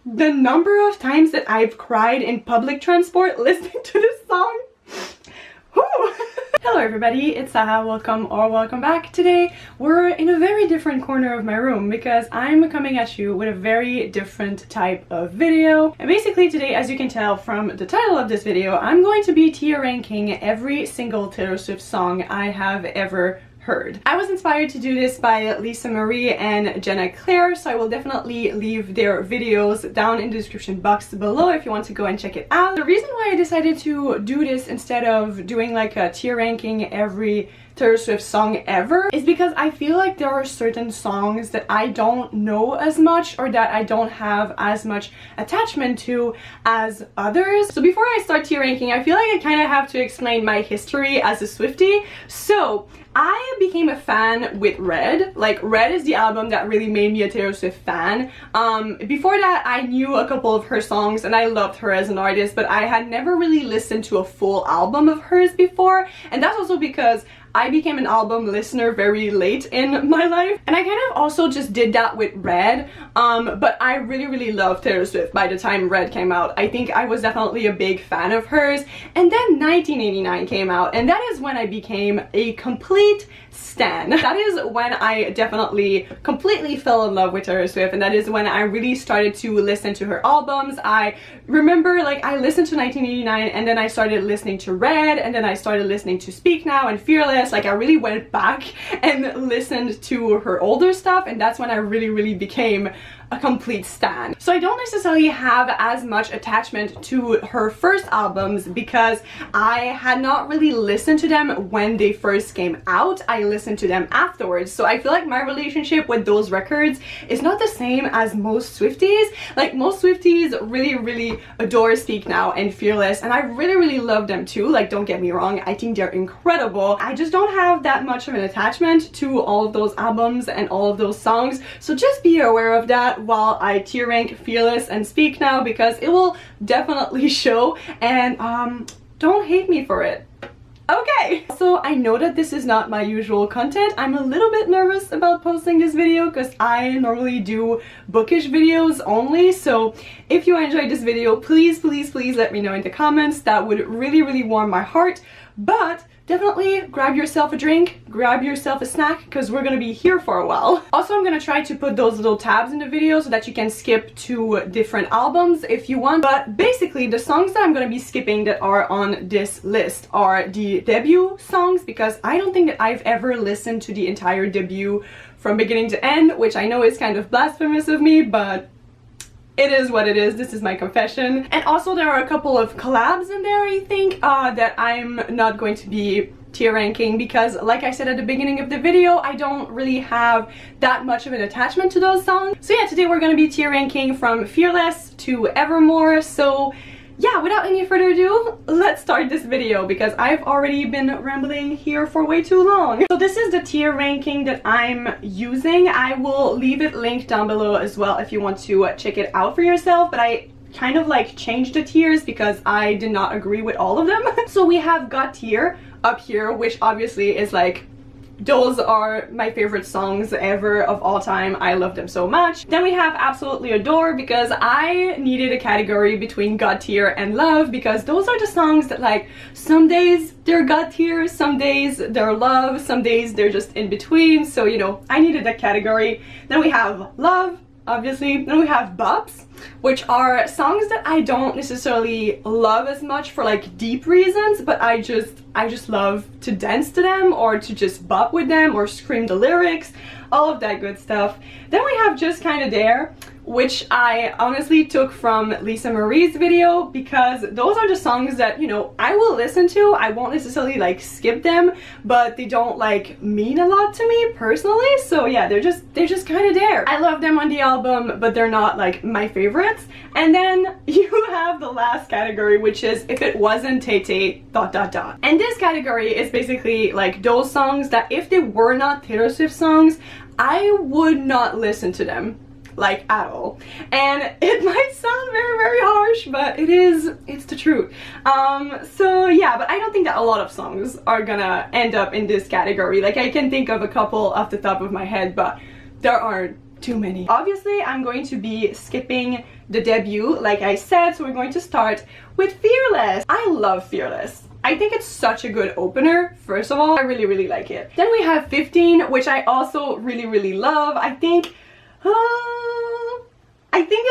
the number of times that I've cried in public transport listening to this song. Whew. Hello everybody, it's Sara. Welcome back. Today we're in a very different corner of my room because I'm coming at you with a very different type of video. And basically today, as you can tell from the title of this video, I'm going to be tier ranking every single Taylor Swift song I have ever heard. I was inspired to do this by Lisa Marie and Jenna Claire, so I will definitely leave their videos down in the description box below if you want to go and check it out. The reason why I decided to do this instead of doing like a tier ranking every Taylor Swift song ever is because I feel like there are certain songs that I don't know as much or that I don't have as much attachment to as others. So before I start tier ranking, I feel like I kind of have to explain my history as a Swiftie. So I became a fan with Red. Like, Red is the album that really made me a Taylor Swift fan. Before that, I knew a couple of her songs and I loved her as an artist, but I had never really listened to a full album of hers before. And that's also because I became an album listener very late in my life, and I kind of also just did that with Red, but I really loved Taylor Swift by the time Red came out. I think I was definitely a big fan of hers, and then 1989 came out, and that is when I became a complete stan. That is when I definitely completely fell in love with Taylor Swift, and that is when I really started to listen to her albums. I remember, like, I listened to 1989, and then I started listening to Red, and then I started listening to Speak Now and Fearless. Like, I really went back and listened to her older stuff, and that's when I really became a complete stan. So I don't necessarily have as much attachment to her first albums because I had not really listened to them when they first came out. I listened to them afterwards. So I feel like my relationship with those records is not the same as most Swifties. Like, most Swifties really adore Speak Now and Fearless, and I really love them too. Like, don't get me wrong, I think they're incredible. I just don't have that much of an attachment to all of those albums and all of those songs. So just be aware of that while I tier rank Fearless and Speak Now, because it will definitely show, and don't hate me for it. Okay, so I know that this is not my usual content. I'm a little bit nervous about posting this video because I normally do bookish videos only. So if you enjoyed this video, please let me know in the comments. That would really warm my heart. But definitely grab yourself a drink, grab yourself a snack, because we're gonna be here for a while. Also, I'm gonna try to put those little tabs in the video so that you can skip to different albums if you want. But basically, the songs that I'm gonna be skipping that are on this list are the debut songs, because I don't think that I've ever listened to the entire debut from beginning to end, which I know is kind of blasphemous of me, but it is what it is. This is my confession. And also there are a couple of collabs in there, I think, that I'm not going to be tier ranking because, like I said at the beginning of the video, I don't really have that much of an attachment to those songs. So yeah, today we're gonna be tier ranking from Fearless to Evermore. So yeah, without any further ado, let's start this video because I've already been rambling here for way too long. So this is the tier ranking that I'm using. I will leave it linked down below as well if you want to check it out for yourself, but I kind of like changed the tiers because I did not agree with all of them. So we have God Tier up here, which obviously is like, those are my favorite songs ever of all time. I love them so much. Then we have Absolutely Adore, because I needed a category between God Tier and Love, because those are the songs that, like, some days they're God Tier, some days they're Love, some days they're just in between. So, you know, I needed that category. Then we have Love, obviously. Then we have Bops, which are songs that I don't necessarily love as much for like deep reasons, but I just love to dance to them or to just bop with them or scream the lyrics, all of that good stuff. Then we have Just Kinda There, which I honestly took from Lisa Marie's video, because those are the songs that, you know, I will listen to. I won't necessarily like skip them, but they don't like mean a lot to me personally. So yeah, they're just kind of there. I love them on the album, but they're not like my favorites. And then you have the last category, which is If It Wasn't Tay-Tay ... And this category is basically like those songs that if they were not Taylor Swift songs, I would not listen to them, like, at all. And it might sound very harsh, but it's the truth. So yeah, but I don't think that a lot of songs are gonna end up in this category. Like, I can think of a couple off the top of my head, but there aren't too many. Obviously, I'm going to be skipping the debut, like I said, so we're going to start with Fearless. I love Fearless. I think it's such a good opener, first of all. I really, really like it. Then we have 15, which I also really, really love. I think this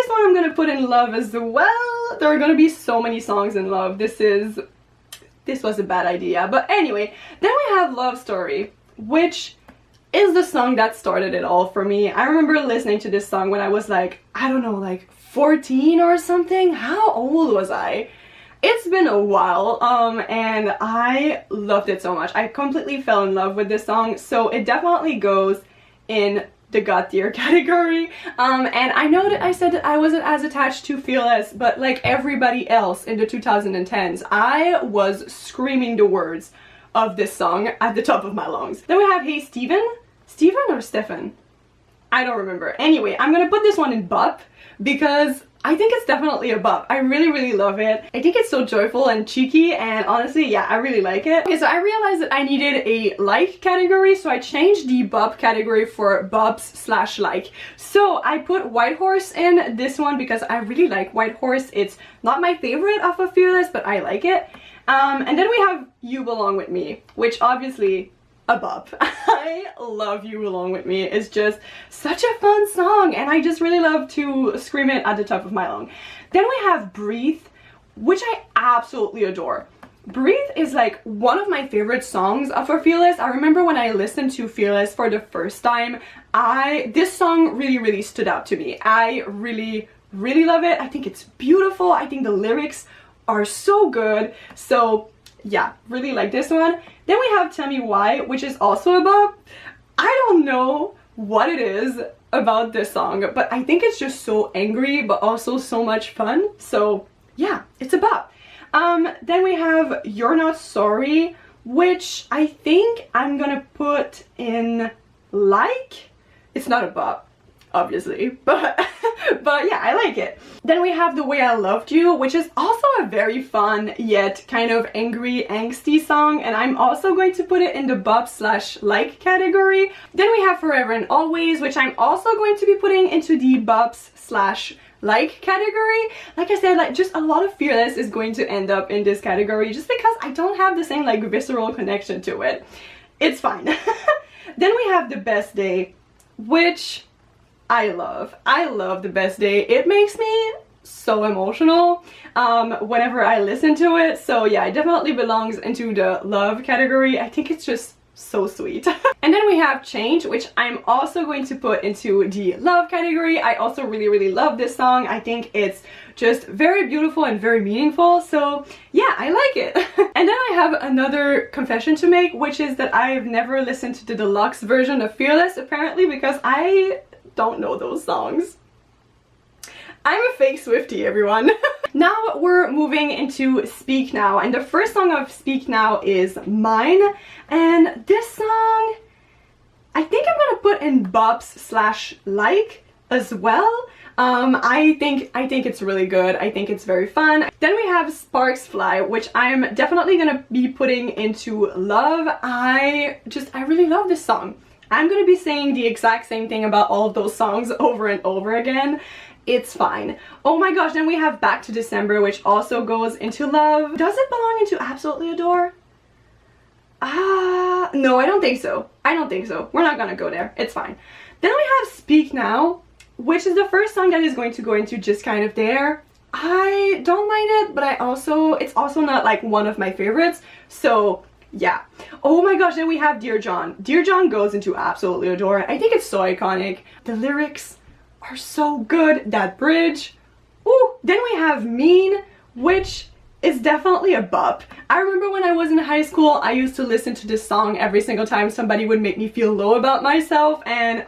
one I'm gonna put in Love as well. There are gonna be so many songs in Love. This was a bad idea. But anyway, then we have Love Story, which is the song that started it all for me. I remember listening to this song when I was like, I don't know, like 14 or something. How old was I? It's been a while, and I loved it so much. I completely fell in love with this song, so it definitely goes in the God tier category. And I know that I said that I wasn't as attached to Fearless, but like everybody else in the 2010s, I was screaming the words of this song at the top of my lungs. Then we have Hey Steven? Steven or Stefan? I don't remember. Anyway, I'm gonna put this one in bop because I think it's definitely a bop. I really, really love it. I think it's so joyful and cheeky, and honestly, yeah, I really like it. Okay, so I realized that I needed a like category, so I changed the bop category for bops / like. So I put White Horse in this one because I really like White Horse. It's not my favorite off of Fearless, but I like it. And then we have You Belong With Me, which obviously a bop. I love You Belong With Me. It's just such a fun song, and I just really love to scream it at the top of my lung. Then we have Breathe, which I absolutely adore. Breathe is like one of my favorite songs for Fearless. I remember when I listened to Fearless for the first time, this song really, really stood out to me. I really, really love it. I think it's beautiful. I think the lyrics are so good. So yeah, really like this one. Then we have Tell Me Why, which is also a bop. I don't know what it is about this song, but I think it's just so angry, but also so much fun. So yeah, it's a bop. Then we have You're Not Sorry, which I think I'm gonna put in like. It's not a bop, obviously, but yeah, I like it. Then we have The Way I Loved You, which is also a very fun yet kind of angry, angsty song, and I'm also going to put it in the bop / like category. Then we have Forever and Always, which I'm also going to be putting into the bops / like category. Like I said, like just a lot of Fearless is going to end up in this category just because I don't have the same like visceral connection to it. It's fine. Then we have The Best Day, which I love. I love The Best Day. It makes me so emotional whenever I listen to it. So yeah, it definitely belongs into the love category. I think it's just so sweet. And then we have Change, which I'm also going to put into the love category. I also really, really love this song. I think it's just very beautiful and very meaningful. So yeah, I like it. And then I have another confession to make, which is that I've never listened to the deluxe version of Fearless, apparently, because I don't know those songs. I'm a fake Swiftie, everyone. Now we're moving into Speak Now, and the first song of Speak Now is Mine, and this song I think I'm gonna put in bops / like as well. I think it's really good. I think it's very fun. Then we have Sparks Fly, which I'm definitely gonna be putting into love. I really love this song. I'm gonna be saying the exact same thing about all of those songs over and over again. It's fine. Oh my gosh, then we have Back to December, which also goes into love. Does it belong into Absolutely Adore? No, I don't think so. I don't think so. We're not gonna go there. It's fine. Then we have Speak Now, which is the first song that is going to go into just kind of there. I don't mind it, but it's also not like one of my favorites. So yeah. Oh my gosh, then we have Dear John. Dear John goes into Absolutely Adore. I think it's so iconic. The lyrics are so good. That bridge. Ooh. Then we have Mean, which is definitely a bop. I remember when I was in high school, I used to listen to this song every single time somebody would make me feel low about myself, and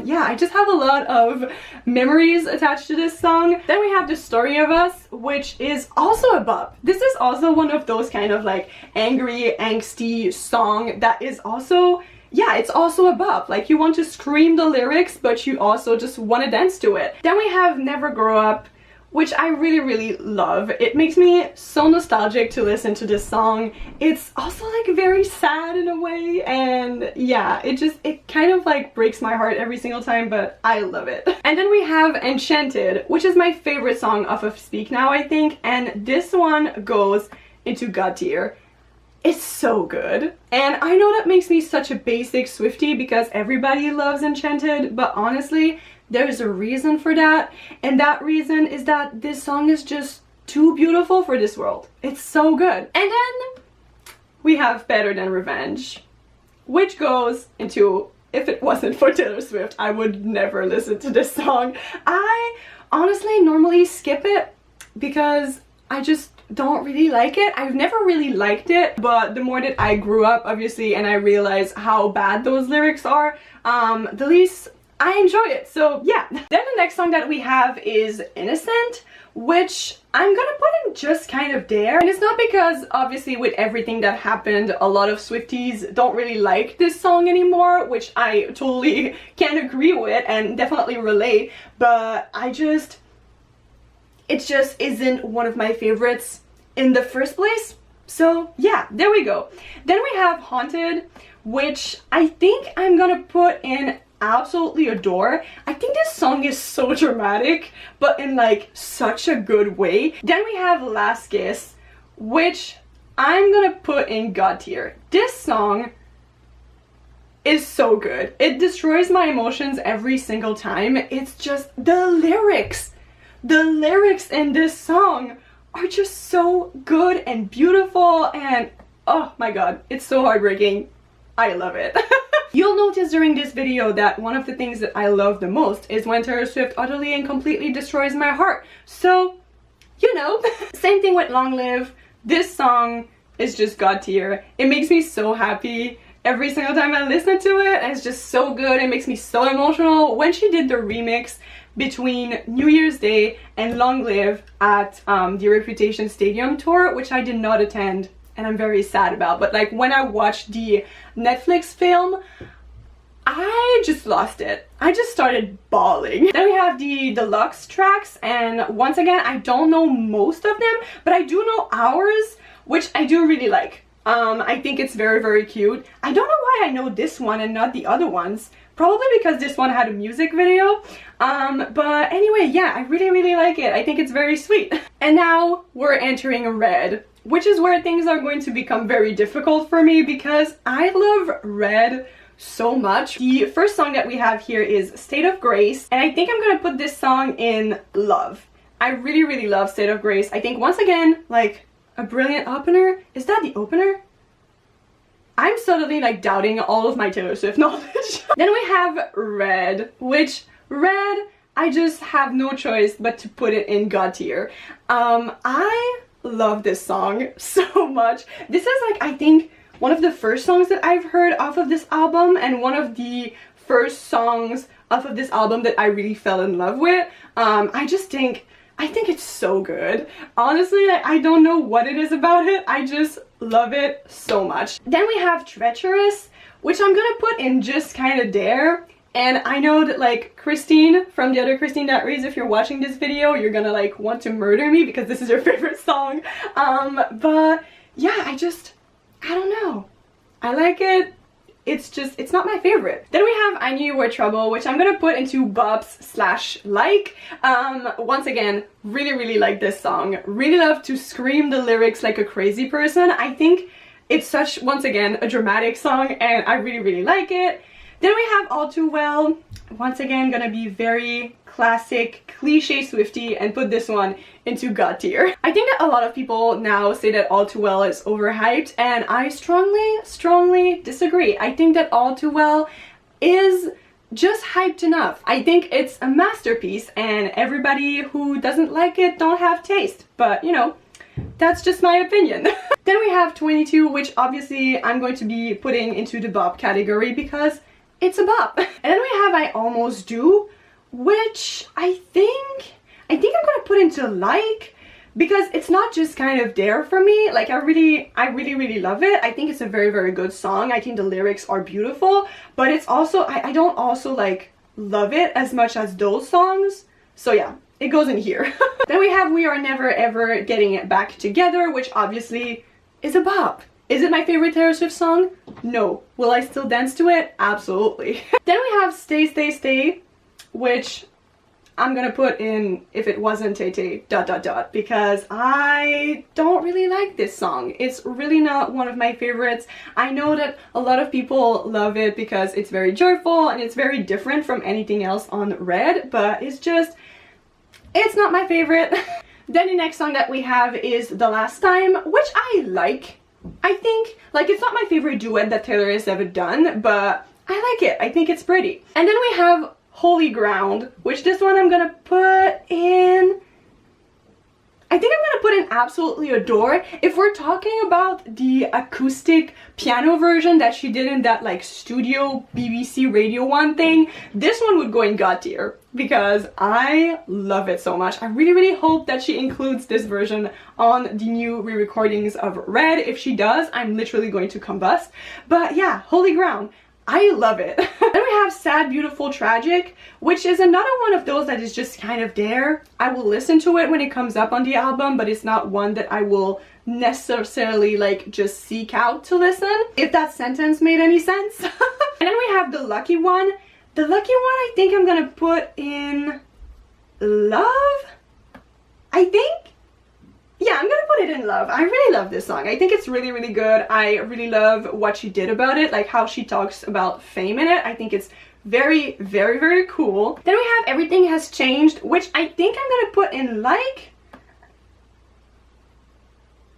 yeah, I just have a lot of memories attached to this song. Then we have The Story of Us, which is also a bop. This is also one of those kind of like angry, angsty song that is also, yeah, it's also a bop. Like, you want to scream the lyrics, but you also just want to dance to it. Then we have Never Grow Up, which I really love. It makes me so nostalgic to listen to this song. It's also like very sad in a way, and yeah, it kind of like breaks my heart every single time, but I love it. And then we have Enchanted, which is my favorite song off of Speak Now, I think, and this one goes into God tier. It's so good. And I know that makes me such a basic Swiftie because everybody loves Enchanted, but honestly, there's a reason for that, and that reason is that this song is just too beautiful for this world. It's so good. And then we have Better Than Revenge, which goes into, if it wasn't for Taylor Swift, I would never listen to this song. I honestly normally skip it because I just don't really like it. I've never really liked it, but the more that I grew up, obviously, and I realized how bad those lyrics are, the least I enjoy it. So yeah. Then the next song that we have is Innocent, which I'm gonna put in just kind of there. And it's not because obviously with everything that happened, a lot of Swifties don't really like this song anymore, which I totally can agree with and definitely relate, but it just isn't one of my favorites in the first place. So yeah, there we go. Then we have Haunted, which I think I'm gonna put in absolutely adore. I think this song is so dramatic, but in like such a good way. Then we have Last Kiss, which I'm gonna put in God tier. This song is so good. It destroys my emotions every single time. It's just the lyrics. The lyrics in this song are just so good and beautiful, and oh my god, it's so heartbreaking. I love it. You'll notice during this video that one of the things that I love the most is when Taylor Swift utterly and completely destroys my heart. So, you know. Same thing with Long Live. This song is just God tier. It makes me so happy every single time I listen to it. It's just so good. It makes me so emotional. When she did the remix between New Year's Day and Long Live at the Reputation Stadium tour, which I did not attend, and I'm very sad about, but like when I watched the Netflix film, I just lost it. I just started bawling. Then we have the deluxe tracks, and once again, I don't know most of them, but I do know Ours, which I do really like. I think it's very cute. I don't know why I know this one and not the other ones. Probably because this one had a music video. But anyway, yeah, I really like it. I think it's very sweet. And now we're entering Red, which is where things are going to become very difficult for me because I love Red so much. The first song that we have here is State of Grace, and I think I'm gonna put this song in Love. I really love State of Grace. I think once again, like a brilliant opener. Is that the opener? I'm suddenly like doubting all of my Taylor Swift knowledge. Then we have Red, which Red, I just have no choice but to put it in God tier. I love this song so much. This is like, I think, one of the first songs that I've heard off of this album, and one of the first songs off of this album that I really fell in love with. I think it's so good. Honestly, I don't know what it is about it. I just love it so much. Then we have Treacherous, which I'm gonna put in just kind of there. And I know that like Christine from the other Christine.reads, if you're watching this video, you're gonna like want to murder me because this is your favorite song. But yeah, I don't know. I like it. It's not my favorite. Then we have I Knew You Were Trouble, which I'm gonna put into bops/like. Once again, really like this song. Really love to scream the lyrics like a crazy person. I think it's such, once again, a dramatic song, and I really like it. Then we have All Too Well. Once again, gonna be very classic, cliche Swiftie and put this one into God tier. I think that a lot of people now say that All Too Well is overhyped, and I strongly disagree. I think that All Too Well is just hyped enough. I think it's a masterpiece, and everybody who doesn't like it don't have taste. But, you know, that's just my opinion. Then we have 22, which obviously I'm going to be putting into the bop category because it's a bop. And then we have I Almost Do, which I think I'm gonna put into like, because it's not just kind of there for me. Like I really love it. I think it's a very good song. I think the lyrics are beautiful, but it's also, I don't also like love it as much as those songs. So yeah, it goes in here. Then we have We Are Never Ever Getting It Back Together, which obviously is a bop. Is it my favorite Taylor Swift song? No. Will I still dance to it? Absolutely. Then we have Stay, Stay, Stay, which I'm gonna put in If It Wasn't Tay because I don't really like this song. It's really not one of my favorites. I know that a lot of people love it because it's very joyful and it's very different from anything else on Red, but it's not my favorite. Then the next song that we have is The Last Time, which I like. I think, like, it's not my favorite duet that Taylor has ever done, but I like it. I think it's pretty. And then we have Holy Ground, which this one I'm gonna put in, I think I'm gonna put in Absolutely Adore. If we're talking about the acoustic piano version that she did in that like studio BBC Radio 1 thing, this one would go in God tier because I love it so much. I really hope that she includes this version on the new re-recordings of Red. If she does, I'm literally going to combust. But yeah, Holy Ground. I love it. Then we have Sad, Beautiful, Tragic, which is another one of those that is just kind of there. I will listen to it when it comes up on the album, but it's not one that I will necessarily like just seek out to listen, if that sentence made any sense. And then we have The Lucky One. The Lucky One I think I'm gonna put in Love, I think. Yeah, I'm gonna put it in Love. I really love this song. I think it's really good. I really love what she did about it, like how she talks about fame in it. I think it's very cool. Then we have Everything Has Changed, which I think I'm gonna put in like.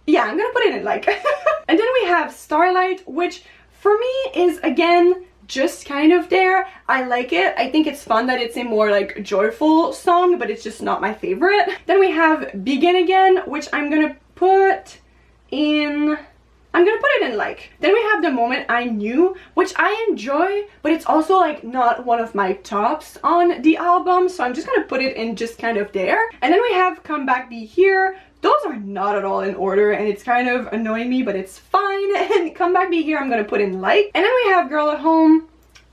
Yeah, I'm gonna put it in like. And then we have Starlight, which for me is again just kind of there. I like it. I think it's fun that it's a more like joyful song, but it's just not my favorite. Then we have Begin Again, which I'm gonna put in, I'm gonna put it in like. Then we have The Moment I Knew, which I enjoy, but it's also like not one of my tops on the album, so I'm just gonna put it in just kind of there. And then we have Come Back Be Here. Those are not at all in order and it's kind of annoying me, but it's fine. And Come Back Be Here I'm gonna put in like. And then we have Girl at Home,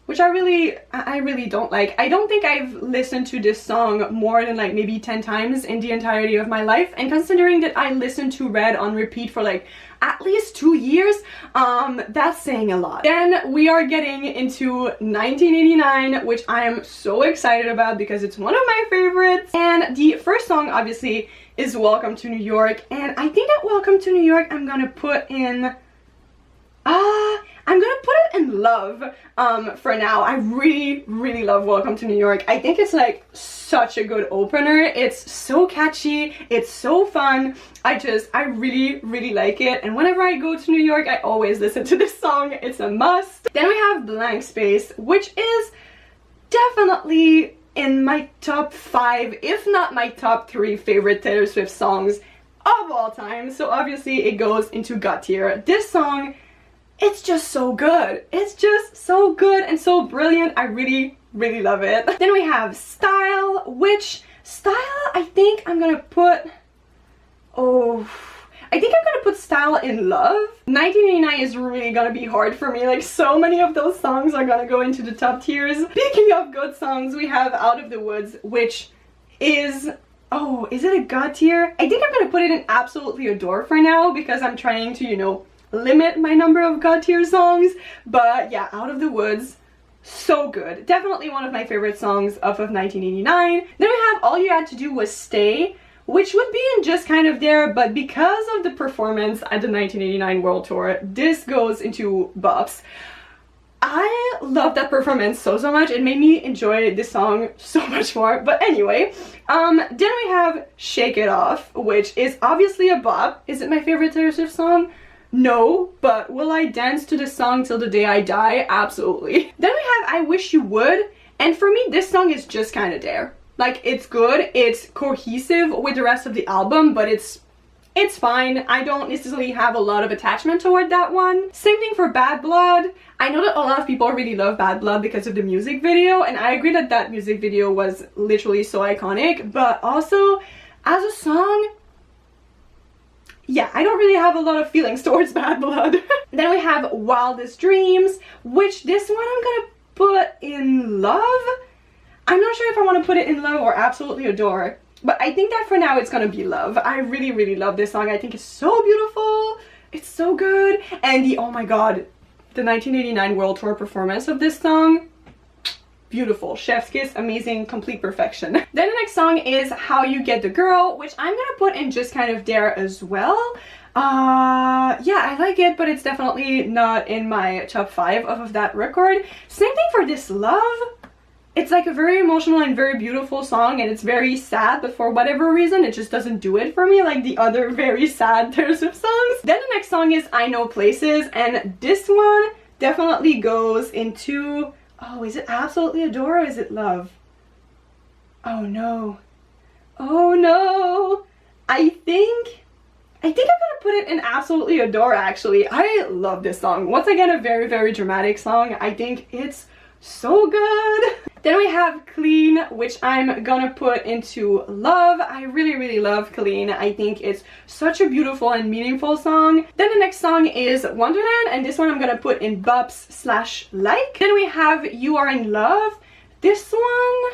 which I really don't like. I don't think I've listened to this song more than like maybe 10 times in the entirety of my life, and considering that I listened to Red on repeat for like at least 2 years, that's saying a lot. Then we are getting into 1989, which I am so excited about because it's one of my favorites. And the first song obviously is Welcome to New York, and I think that Welcome to New York I'm gonna put in I'm gonna put it in Love for now. I really love Welcome to New York. I think it's like such a good opener. It's so catchy, it's so fun. I really like it, and whenever I go to New York I always listen to this song. It's a must. Then we have Blank Space, which is definitely in my top 5, if not my top 3 favorite Taylor Swift songs of all time. So obviously it goes into God tier. This song, it's just so good. It's just so good and so brilliant. I really love it. Then we have Style, which Style I think I'm gonna put, I think I'm gonna put Style in Love. 1989 is really gonna be hard for me. Like, so many of those songs are gonna go into the top tiers. Speaking of good songs, we have Out of the Woods, which is, is it a God tier? I think I'm gonna put it in Absolutely Adore for now because I'm trying to, you know, limit my number of God tier songs. But yeah, Out of the Woods, so good. Definitely one of my favorite songs off of 1989. Then we have All You Had to Do Was Stay, which would be in just kind of there, but because of the performance at the 1989 World Tour, this goes into bops. I love that performance so much. It made me enjoy this song so much more. But anyway, then we have Shake It Off, which is obviously a bop. Is it my favorite Taylor Swift song? No, but will I dance to this song till the day I die? Absolutely. Then we have I Wish You Would, and for me this song is just kind of there. Like, it's good, it's cohesive with the rest of the album, but it's fine. I don't necessarily have a lot of attachment toward that one. Same thing for Bad Blood. I know that a lot of people really love Bad Blood because of the music video, and I agree that that music video was literally so iconic, but also as a song, yeah, I don't really have a lot of feelings towards Bad Blood. Then we have Wildest Dreams, which this one I'm gonna put in Love. I'm not sure if I want to put it in Love or Absolutely Adore. But I think that for now it's gonna be Love. I really, really love this song. I think it's so beautiful. It's so good. And the, oh my god, the 1989 World Tour performance of this song, beautiful. Chef's kiss, amazing, complete perfection. Then the next song is How You Get the Girl, which I'm gonna put in just kind of there as well. Yeah, I like it, but it's definitely not in my top 5 of that record. Same thing for this Love. It's like a very emotional and very beautiful song, and it's very sad, but for whatever reason it just doesn't do it for me like the other very sad Taylor Swift songs. Then the next song is I Know Places, and this one definitely goes into, oh, is it Absolutely Adore or is it Love? Oh no. Oh no. I think I'm gonna put it in Absolutely Adore actually. I love this song. Once again, a very, very dramatic song. I think it's so good. Then we have Clean, which I'm gonna put into Love. I really, really love Clean. I think it's such a beautiful and meaningful song. Then the next song is Wonderland, and this one I'm gonna put in Bops/like. Then we have You Are in Love. This one,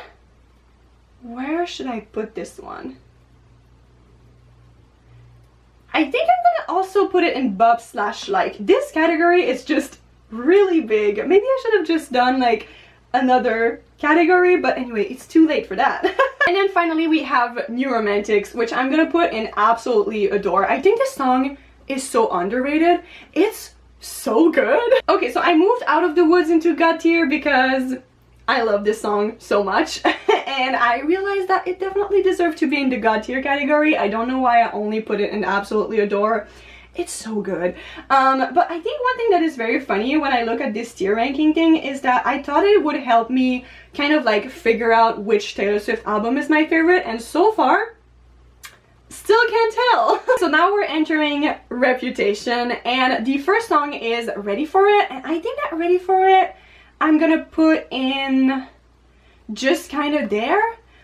where should I put this one? I think I'm gonna also put it in Bops/like. This category is just really big. Maybe I should have just done like another category, but anyway, it's too late for that. And then finally we have New Romantics, which I'm gonna put in Absolutely Adore. I think this song is so underrated. It's so good. Okay, so I moved out of the woods into God tier because I love this song so much. And I realized that it definitely deserved to be in the God tier category. I don't know why I only put it in Absolutely Adore. It's so good. But I think one thing that is very funny when I look at this tier ranking thing is that I thought it would help me kind of like figure out which Taylor Swift album is my favorite, and so far still can't tell. So now we're entering Reputation, and the first song is Ready For It, and I think that Ready For It I'm gonna put in just kind of there.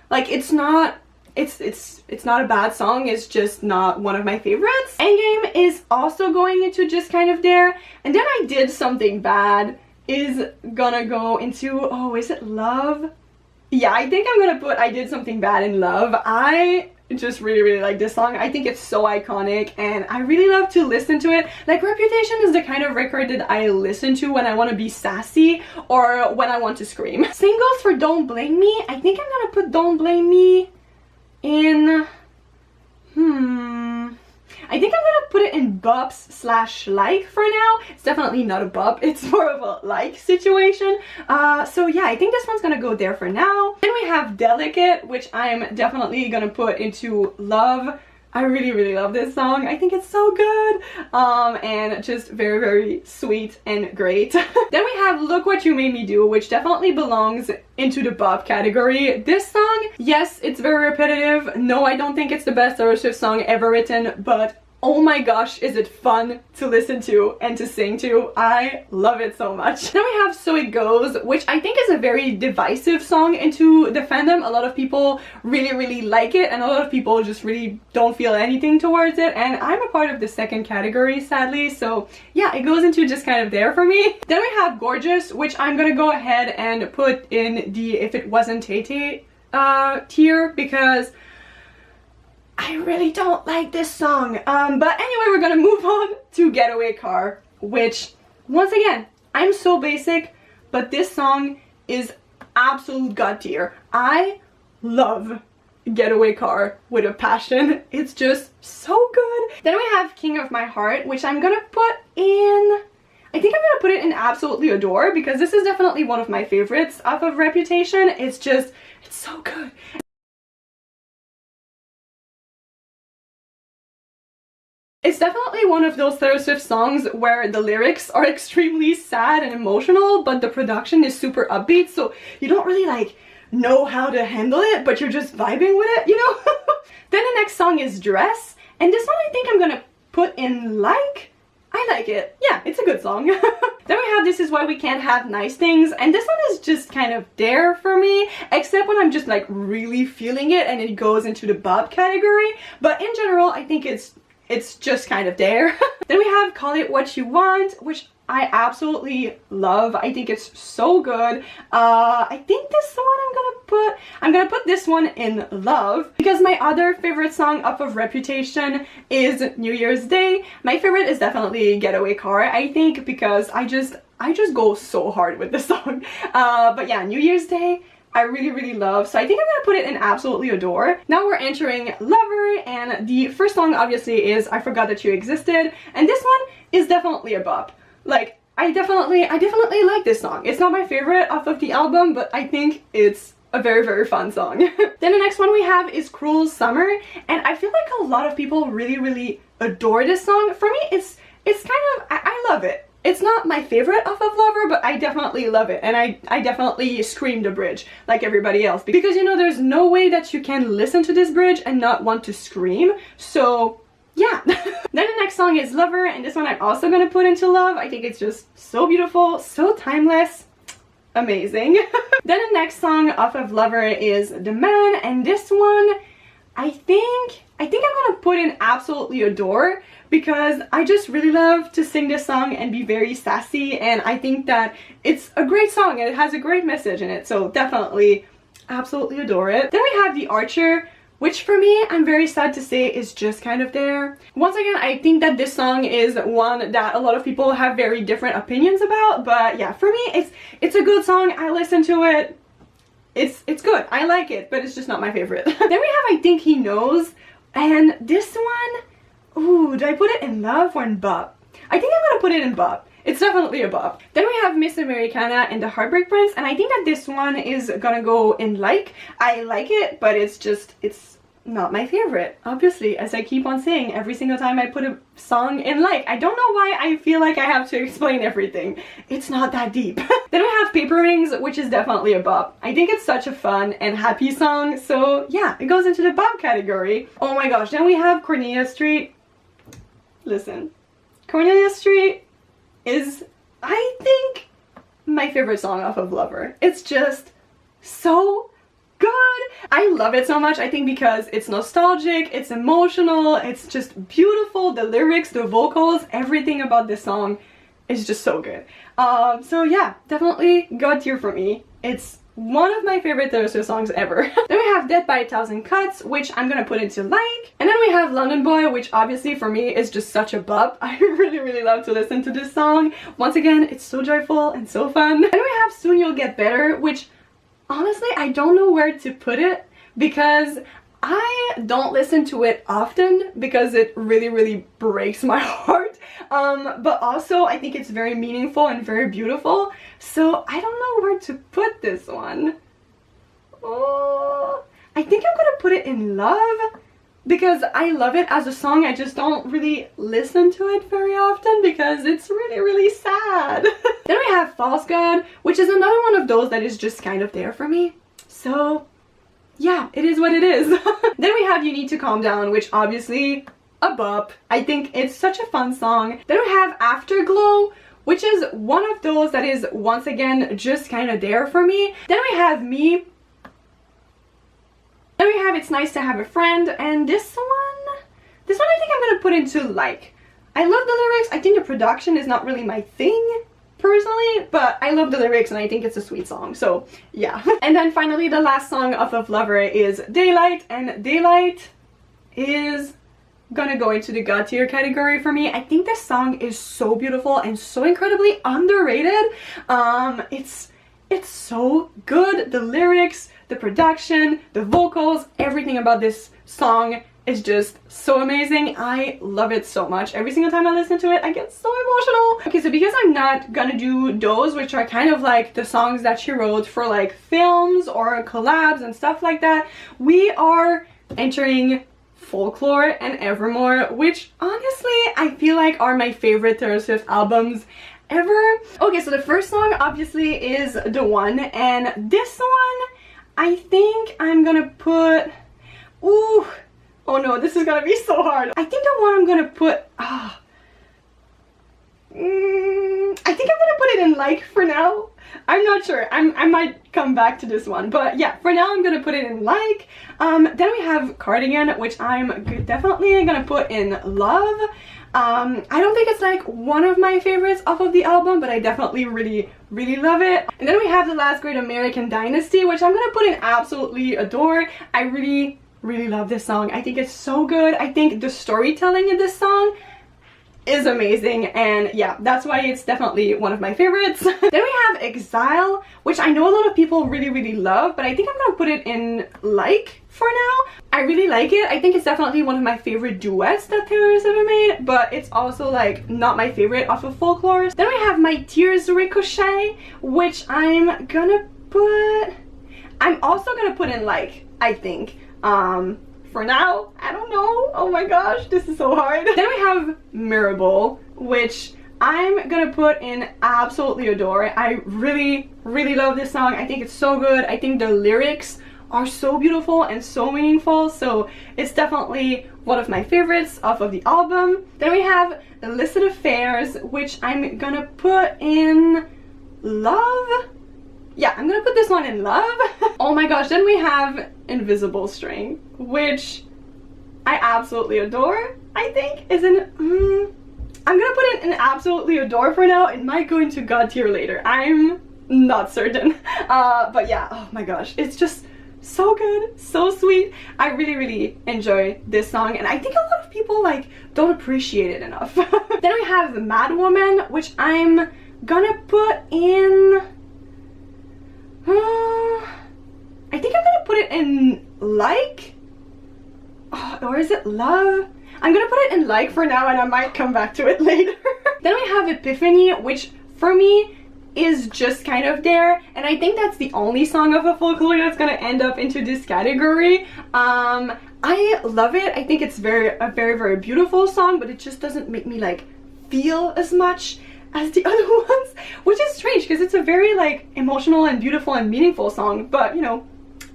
Like, it's not a bad song, it's just not one of my favorites. Endgame is also going into just kind of there. And then I Did Something Bad is gonna go into, oh, is it Love? Yeah, I think I'm gonna put I Did Something Bad in Love. I just really, really like this song. I think it's so iconic and I really love to listen to it. Like, Reputation is the kind of record that I listen to when I want to be sassy or when I want to scream. Same goes for Don't Blame Me. I think I'm gonna put Don't Blame Me in, I think I'm gonna put it in Bops/like for now. It's definitely not a bop, it's more of a like situation. So yeah, I think this one's gonna go there for now. Then we have Delicate, which I'm definitely gonna put into Love. I really, really love this song. I think it's so good, and just very, very sweet and great. Then we have Look What You Made Me Do, which definitely belongs into the bop category. This song, yes, it's very repetitive. No, I don't think it's the best Taylor Swift song ever written, but oh my gosh, is it fun to listen to and to sing to. I love it so much. Then we have So It Goes, which I think is a very divisive song into the fandom. A lot of people really, really like it, and a lot of people just really don't feel anything towards it, and I'm a part of the second category, sadly, so yeah, it goes into just kind of there for me. Then we have Gorgeous, which I'm gonna go ahead and put in the If It Wasn't Tay-Tay tier, because I really don't like this song. But anyway, we're gonna move on to Getaway Car, which, once again, I'm so basic, but this song is absolute god tier. I love Getaway Car with a passion. It's just so good. Then we have King of My Heart, which I'm gonna put in, I think I'm gonna put it in Absolutely Adore, because this is definitely one of my favorites off of Reputation. It's just, it's so good. It's definitely one of those Taylor Swift songs where the lyrics are extremely sad and emotional, but the production is super upbeat, so you don't really like know how to handle it, but you're just vibing with it, you know? Then the next song is Dress, and this one I think I'm gonna put in Like. I like it. Yeah, it's a good song. Then we have This Is Why We Can't Have Nice Things, and this one is just kind of there for me, except when I'm just like really feeling it and it goes into the bop category, but in general I think it's just kind of there. Then we have Call It What You Want, which I absolutely love. I think it's so good. I think this one I'm gonna put this one in love, because my other favorite song off of Reputation is New Year's Day. My favorite is definitely Getaway Car, I think, because I just go so hard with this song. But yeah, New Year's Day, I really love, so I think I'm gonna put it in absolutely adore. Now we're entering Lover, and the first song obviously is I Forgot That You Existed, and this one is definitely a bop. Like, I definitely like this song. It's not my favorite off of the album, but I think it's a very fun song. Then the next one we have is Cruel Summer, and I feel like a lot of people really adore this song. For me, it's kind of, I love it. It's not my favorite off of Lover, but I definitely love it, and I definitely scream the bridge like everybody else, because you know there's no way that you can listen to this bridge and not want to scream, so yeah. Then the next song is Lover, and this one I'm also gonna put into love. I think it's just so beautiful, so timeless, amazing. Then the next song off of Lover is The Man, and this one I think I'm gonna put in absolutely adore, because I just really love to sing this song and be very sassy, and I think that it's a great song and it has a great message in it, so definitely absolutely adore it. Then we have The Archer, which for me, I'm very sad to say, is just kind of there. Once again, I think that this song is one that a lot of people have very different opinions about, but yeah, for me, it's a good song. I listen to it. It's good. I like it, but it's just not my favorite. Then we have I Think He Knows, and this one, ooh, do I put it in love or in bop? I think I'm gonna put it in bop. It's definitely a bop. Then we have Miss Americana and the Heartbreak Prince, and I think that this one is gonna go in like. I like it, but it's not my favorite. Obviously, as I keep on saying every single time I put a song in like. I don't know why I feel like I have to explain everything. It's not that deep. Then we have Paper Rings, which is definitely a bop. I think it's such a fun and happy song, so yeah, it goes into the bop category. Oh my gosh, then we have Cornelia Street. Listen, Cornelia Street is, I think, my favorite song off of Lover. It's just so good. I love it so much, I think, because it's nostalgic, it's emotional, it's just beautiful. The lyrics, the vocals, everything about this song is just so good. So yeah, definitely God tier for me. It's one of my favorite Taylor Swift songs ever. Then we have Death by a Thousand Cuts, which I'm gonna put into like. And then we have London Boy, which obviously for me is just such a bop. I really love to listen to this song. Once again, it's so joyful and so fun. And we have Soon You'll Get Better, which honestly I don't know where to put it, because I don't listen to it often because it really breaks my heart. But also I think it's very meaningful and very beautiful, so I don't know where to put this one. Oh, I think I'm gonna put it in love, because I love it as a song. I just don't really listen to it very often because it's really sad. Then we have False God, which is another one of those that is just kind of there for me, so yeah, it is what it is. Then we have You Need to Calm Down, which obviously a bop. I think it's such a fun song. Then we have Afterglow, which is one of those that is once again just kind of there for me. Then we have Me. Then we have It's Nice to Have a Friend, and this one I think I'm gonna put into like. I love the lyrics. I think the production is not really my thing personally, but I love the lyrics and I think it's a sweet song, so yeah. And then finally the last song off of Lover is Daylight, and Daylight is gonna go into the God tier category for me. I think this song is so beautiful and so incredibly underrated. It's so good. The lyrics, the production, the vocals, everything about this song is just so amazing. I love it so much. Every single time I listen to it, I get so emotional. Okay, so because I'm not gonna do those, which are kind of like the songs that she wrote for like films or collabs and stuff like that, we are entering Folklore and Evermore, which honestly I feel like are my favorite Taylor Swift albums ever. Okay, so the first song obviously is The One, and this one I think I'm gonna put, ooh, oh no, this is gonna be so hard. I think the one I'm gonna put, I think I'm gonna put it in like for now. I'm not sure. I might come back to this one, but yeah, for now I'm gonna put it in like. Then we have Cardigan, which I'm definitely gonna put in love. I don't think it's like one of my favorites off of the album, but I definitely really love it. And then we have The Last Great American Dynasty, which I'm gonna put in absolutely adore. I really love this song. I think it's so good. I think the storytelling in this song is amazing, and yeah, that's why it's definitely one of my favorites. Then we have Exile, which I know a lot of people really love, but I think I'm gonna put it in like for now. I really like it. I think it's definitely one of my favorite duets that Taylor's ever made, but it's also like not my favorite off of Folklore. Then we have My Tears Ricochet, which I'm also gonna put in like, I think. For now, I don't know. Oh my gosh, this is so hard. Then we have Mirable, which I'm gonna put in absolutely adore. I really love this song. I think it's so good. I think the lyrics are so beautiful and so meaningful, so it's definitely one of my favorites off of the album. Then we have Illicit Affairs, which I'm gonna put in love. Yeah, I'm gonna put this one in love. Oh my gosh, then we have Invisible String, which I absolutely adore. I think is an I'm gonna put it in absolutely adore for now. It might go into God tier later. I'm not certain. But yeah, oh my gosh, it's just so good, so sweet. I really enjoy this song, and I think a lot of people like don't appreciate it enough. Then we have Mad Woman, which I'm gonna put in I think I'm gonna put it in like, or is it love? I'm gonna put it in like for now, and I might come back to it later. Then we have Epiphany, which for me is just kind of there, and I think that's the only song of a Folklore that's gonna end up into this category. I love it. I think it's a very beautiful song, but it just doesn't make me like feel as much as the other ones, which is strange because it's a very like emotional and beautiful and meaningful song, but you know,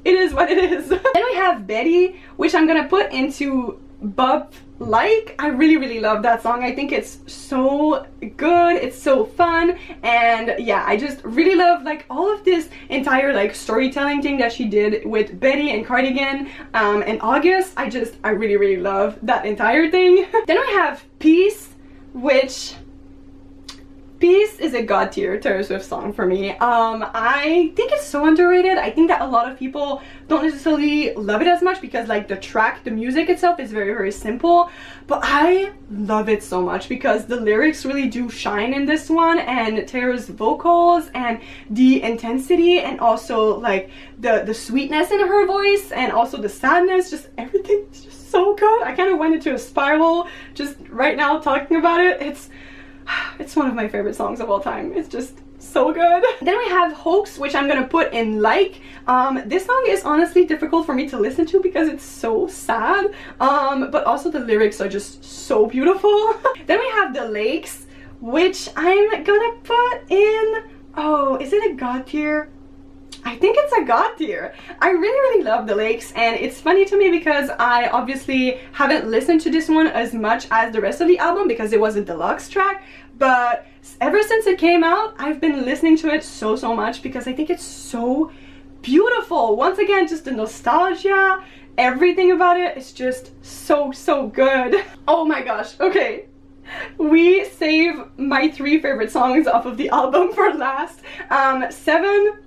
it is what it is. Then we have Betty, which I'm gonna put into Bub Like. I really love that song. I think it's so good, it's so fun, and yeah, I just really love like all of this entire like storytelling thing that she did with Betty and Cardigan and August. I really love that entire thing. Then we have Peace, which Peace is a God tier Taylor Swift song for me. I think it's so underrated. I think that a lot of people don't necessarily love it as much because like the music itself is very simple, but I love it so much because the lyrics really do shine in this one, and Taylor's vocals and the intensity, and also like the sweetness in her voice, and also the sadness, just everything is just so good. I kind of went into a spiral just right now talking about it. It's one of my favorite songs of all time. It's just so good. Then we have Hoax, which I'm gonna put in like. This song is honestly difficult for me to listen to because it's so sad, but also the lyrics are just so beautiful. Then we have The Lakes, which I'm gonna put in, oh, is it a God tier? I think it's a God tier. I really love The Lakes, and it's funny to me because I obviously haven't listened to this one as much as the rest of the album because it was a deluxe track, but ever since it came out, I've been listening to it so much because I think it's so beautiful. Once again, just the nostalgia, everything about it is just so good. Oh my gosh, okay. We save my 3 favorite songs off of the album for last. 7,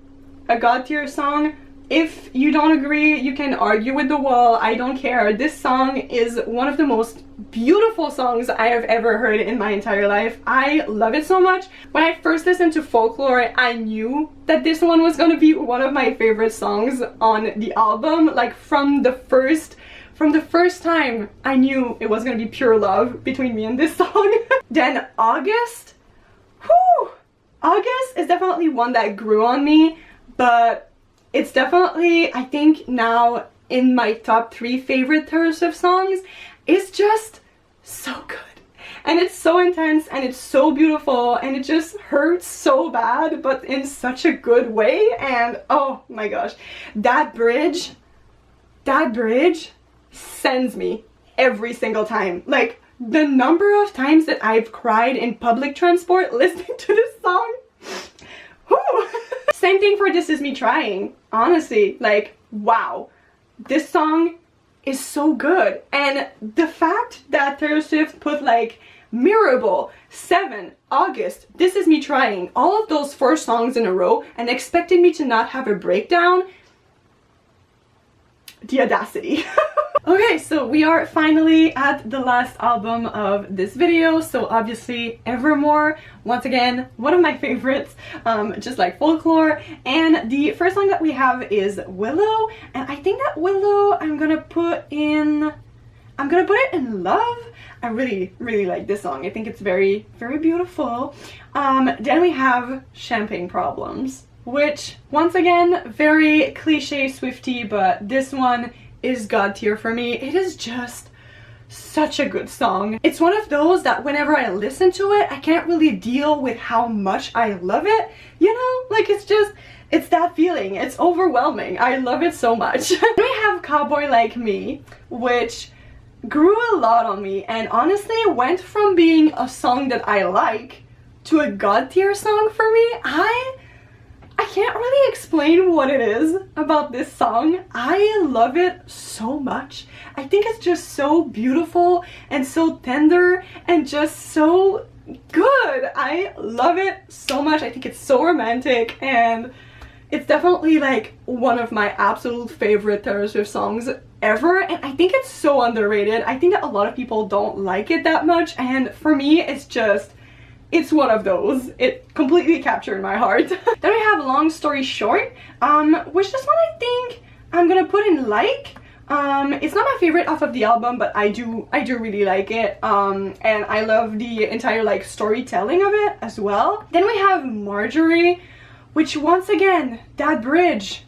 a God tier song. If you don't agree, you can argue with the wall. I don't care. This song is one of the most beautiful songs I have ever heard in my entire life. I love it so much. When I first listened to Folklore, I knew that this one was going to be one of my favorite songs on the album. Like from the first time, I knew it was going to be pure love between me and this song. Then August. Whew! August is definitely one that grew on me, but it's definitely, I think now in my top 3 favorite Taylor Swift songs. It's just so good, and it's so intense, and it's so beautiful, and it just hurts so bad, but in such a good way. And oh my gosh, that bridge sends me every single time. Like the number of times that I've cried in public transport listening to this song, Whew. Same thing for This Is Me Trying. Honestly, like, wow. This song is so good. And the fact that Taylor Swift put like Mirable, 7, August, This Is Me Trying, all of those 4 songs in a row and expected me to not have a breakdown, the audacity. Okay, so we are finally at the last album of this video. So obviously Evermore, once again, one of my favorites, just like Folklore. And the first song that we have is Willow, and I think that Willow I'm gonna put it in Love. I really like this song. I think it's very beautiful. Then we have Champagne Problems, which once again, very cliche Swiftie, but this one is god tier for me. It is just such a good song. It's one of those that whenever I listen to it, I can't really deal with how much I love it. You know, like it's that feeling. It's overwhelming. I love it so much. Then we have Cowboy Like Me, which grew a lot on me and honestly went from being a song that I like to a god tier song for me. I can't really explain what it is about this song. I love it so much. I think it's just so beautiful and so tender and just so good. I love it so much. I think it's so romantic and it's definitely like one of my absolute favorite Taylor Swift songs ever, and I think it's so underrated. I think that a lot of people don't like it that much, and for me it's one of those. It completely captured my heart. Then we have Long Story Short, which this one I think I'm gonna put in like. It's not my favorite off of the album, but I do really like it, and I love the entire like storytelling of it as well. Then we have Marjorie, which once again, that bridge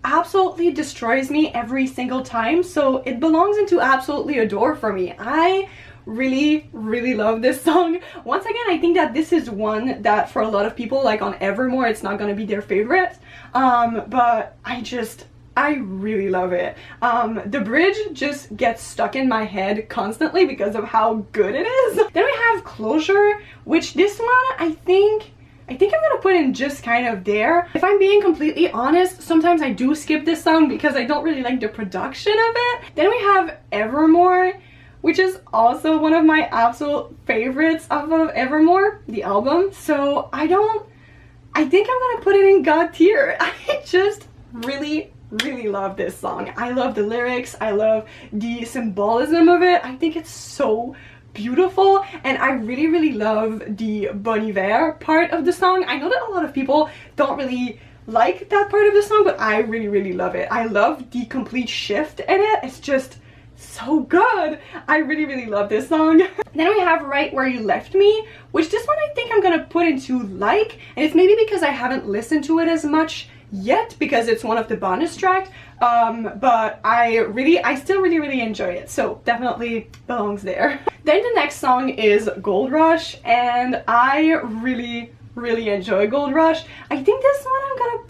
absolutely destroys me every single time, so it belongs into Absolutely Adore for me. I really love this song. Once again, I think that this is one that for a lot of people, like on Evermore, it's not gonna be their favorite, but I really love it. The bridge just gets stuck in my head constantly because of how good it is. Then we have Closure, which this one I think I'm gonna put in just kind of there. If I'm being completely honest, sometimes I do skip this song because I don't really like the production of it. Then we have Evermore, which is also one of my absolute favorites of Evermore, the album. So I think I'm gonna put it in god tier. I just really love this song. I love the lyrics, I love the symbolism of it. I think it's so beautiful, and I really love the Bon Iver part of the song. I know that a lot of people don't really like that part of the song, but I really love it. I love the complete shift in it. It's just so good. I really love this song. Then we have Right Where You Left Me, which this one I think I'm gonna put into like, and it's maybe because I haven't listened to it as much yet because it's one of the bonus tracks, but I still really enjoy it, so definitely belongs there. Then the next song is Gold Rush, and I really enjoy Gold Rush. I think this one I'm gonna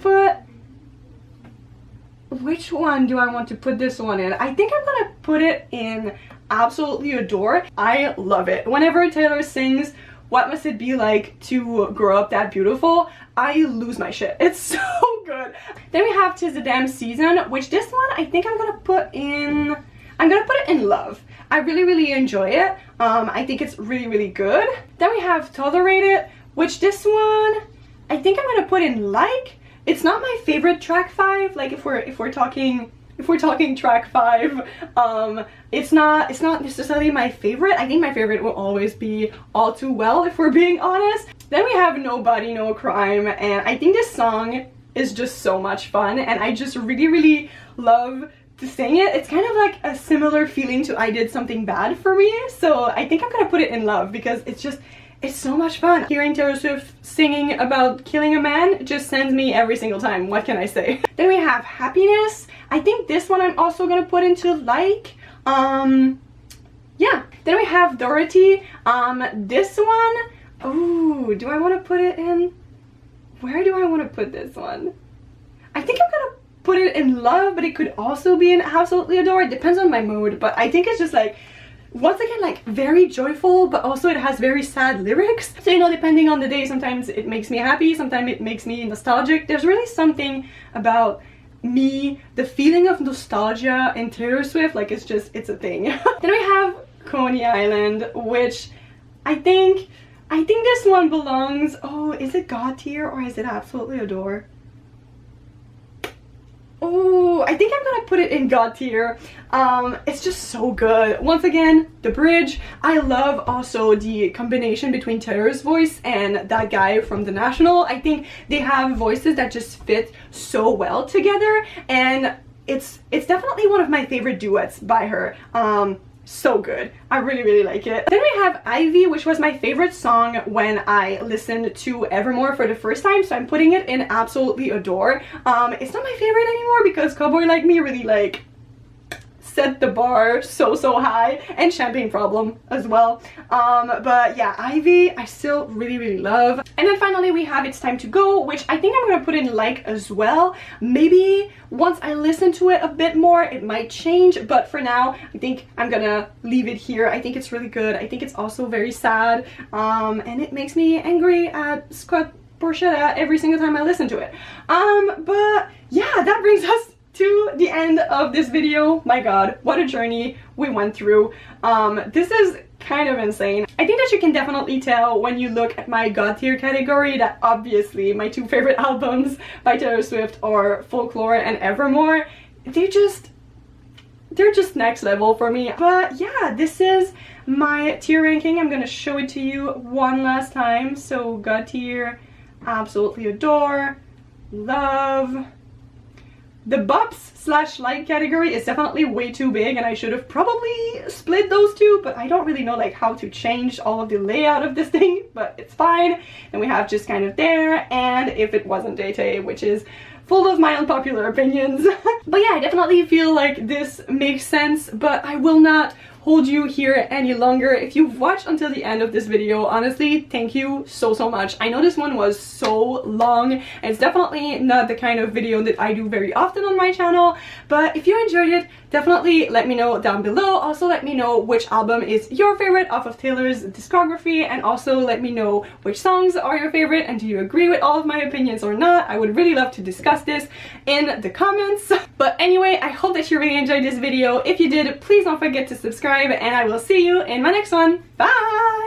put, which one do I want to put this one in? I think I'm gonna put it in Absolutely Adore. I love it. Whenever Taylor sings What Must It Be Like to Grow Up That Beautiful, I lose my shit. It's so good. Then we have 'Tis the Damn Season, which this one I think I'm gonna put in Love. I really enjoy it. I think it's really good. Then we have Tolerate It, which this one I think I'm gonna put in like. It's not my favorite track 5. Like if we're talking track 5, it's not necessarily my favorite. I think my favorite will always be All Too Well, if we're being honest. Then we have Nobody No Crime, and I think this song is just so much fun, and I just really love to sing it. It's kind of like a similar feeling to I Did Something Bad for me, so I think I'm gonna put it in Love because it's so much fun. Hearing Taylor Swift singing about killing a man just sends me every single time. What can I say? Then we have Happiness. I think this one I'm also gonna put into like. Yeah. Then we have Dorothy. This one, oh, do I want to put it in? Where do I want to put this one? I think I'm gonna put it in Love, but it could also be in Absolutely Adore. It depends on my mood, but I think it's just like once again, like very joyful, but also it has very sad lyrics. So, you know, depending on the day, sometimes it makes me happy, sometimes it makes me nostalgic. There's really something about me, the feeling of nostalgia in Taylor Swift, like it's a thing. Then we have Coney Island, which I think this one belongs, oh, is it God tier or is it Absolutely Adore? Oh, I think I'm gonna put it in God tier. It's just so good. Once again, the bridge. I love also the combination between Taylor's voice and that guy from The National. I think they have voices that just fit so well together, and it's definitely one of my favorite duets by her. So good. I really like it. Then we have Ivy, which was my favorite song when I listened to Evermore for the first time, so I'm putting it in Absolutely Adore. It's not my favorite anymore because Cowboy Like Me really like set the bar so high, and Champagne Problem as well. But yeah, Ivy I still really love. And then finally we have It's Time to Go, which I think I'm gonna put in like as well. Maybe once I listen to it a bit more it might change, but for now I think I'm gonna leave it here. I think it's really good. I think it's also very sad, and it makes me angry at Scott Borchetta every single time I listen to it. But yeah, that brings us to the end of this video. My god, what a journey we went through. This is kind of insane. I think that you can definitely tell when you look at my God tier category that obviously my two favorite albums by Taylor Swift are Folklore and Evermore. They're just next level for me. But yeah, this is my tier ranking. I'm gonna show it to you one last time. So God tier, Absolutely Adore, Love. The bops/like category is definitely way too big, and I should have probably split those two, but I don't really know like how to change all of the layout of this thing, but it's fine. And we have just kind of there, and If It Wasn't Day-Tay, which is full of my unpopular opinions. But yeah, I definitely feel like this makes sense, but I will not hold you here any longer. If you've watched until the end of this video, honestly, thank you so much. I know this one was so long, and it's definitely not the kind of video that I do very often on my channel, but if you enjoyed it, definitely let me know down below. Also let me know which album is your favorite off of Taylor's discography, and also let me know which songs are your favorite, and do you agree with all of my opinions or not. I would really love to discuss this in the comments. But anyway, I hope that you really enjoyed this video. If you did, please don't forget to subscribe, and I will see you in my next one. Bye!